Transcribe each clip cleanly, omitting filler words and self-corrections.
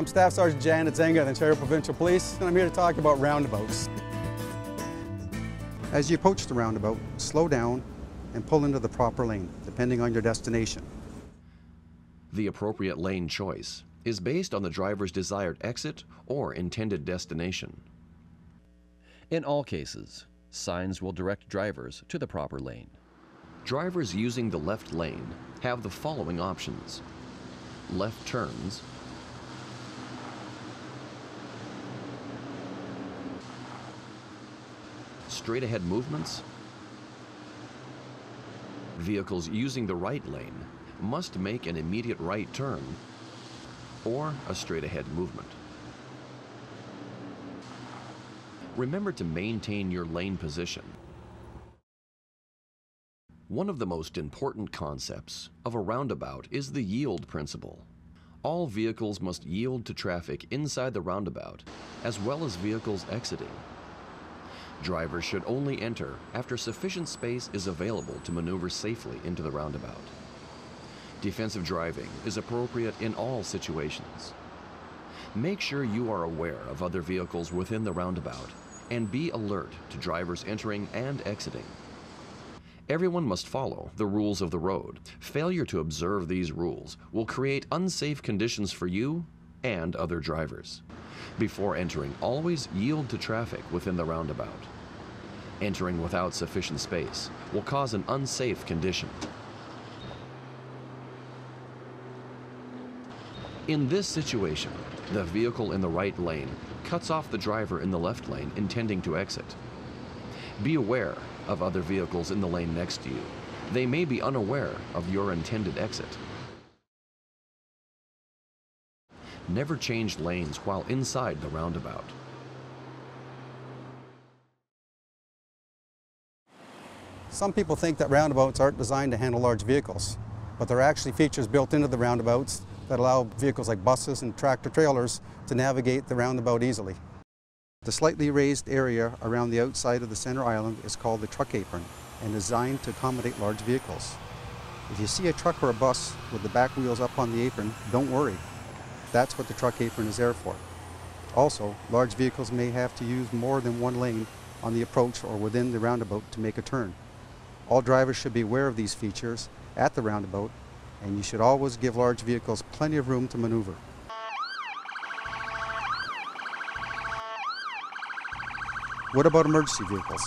I'm Staff Sergeant Janet Zenga of the Ontario Provincial Police, and I'm here to talk about roundabouts. As you approach the roundabout, slow down and pull into the proper lane, depending on your destination. The appropriate lane choice is based on the driver's desired exit or intended destination. In all cases, signs will direct drivers to the proper lane. Drivers using the left lane have the following options: left turns, straight ahead movements. Vehicles using the right lane must make an immediate right turn or a straight ahead movement. Remember to maintain your lane position. One of the most important concepts of a roundabout is the yield principle. All vehicles must yield to traffic inside the roundabout, as well as vehicles exiting. Drivers should only enter after sufficient space is available to maneuver safely into the roundabout. Defensive driving is appropriate in all situations. Make sure you are aware of other vehicles within the roundabout and be alert to drivers entering and exiting. Everyone must follow the rules of the road. Failure to observe these rules will create unsafe conditions for you and other drivers. Before entering, always yield to traffic within the roundabout. Entering without sufficient space will cause an unsafe condition. In this situation, the vehicle in the right lane cuts off the driver in the left lane intending to exit. Be aware of other vehicles in the lane next to you. They may be unaware of your intended exit. Never change lanes while inside the roundabout. Some people think that roundabouts aren't designed to handle large vehicles, but there are actually features built into the roundabouts that allow vehicles like buses and tractor trailers to navigate the roundabout easily. The slightly raised area around the outside of the center island is called the truck apron and designed to accommodate large vehicles. If you see a truck or a bus with the back wheels up on the apron, don't worry. That's what the truck apron is there for. Also, large vehicles may have to use more than one lane on the approach or within the roundabout to make a turn. All drivers should be aware of these features at the roundabout, and you should always give large vehicles plenty of room to maneuver. What about emergency vehicles?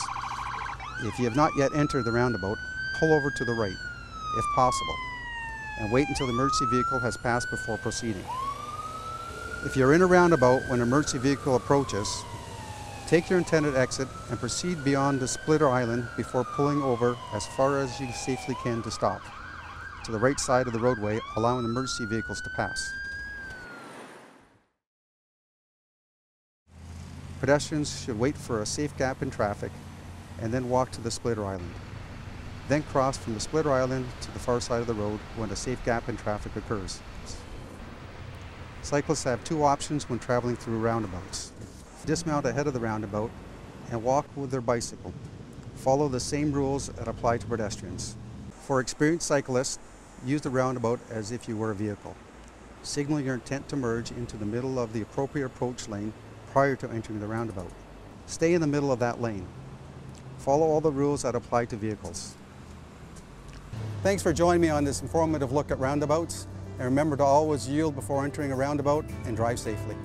If you have not yet entered the roundabout, pull over to the right, if possible, and wait until the emergency vehicle has passed before proceeding. If you're in a roundabout when an emergency vehicle approaches, take your intended exit and proceed beyond the splitter island before pulling over as far as you safely can to stop to the right side of the roadway, allowing emergency vehicles to pass. Pedestrians should wait for a safe gap in traffic and then walk to the splitter island. Then cross from the splitter island to the far side of the road when a safe gap in traffic occurs. Cyclists have two options when traveling through roundabouts. Dismount ahead of the roundabout and walk with their bicycle. Follow the same rules that apply to pedestrians. For experienced cyclists, use the roundabout as if you were a vehicle. Signal your intent to merge into the middle of the appropriate approach lane prior to entering the roundabout. Stay in the middle of that lane. Follow all the rules that apply to vehicles. Thanks for joining me on this informative look at roundabouts, and remember to always yield before entering a roundabout and drive safely.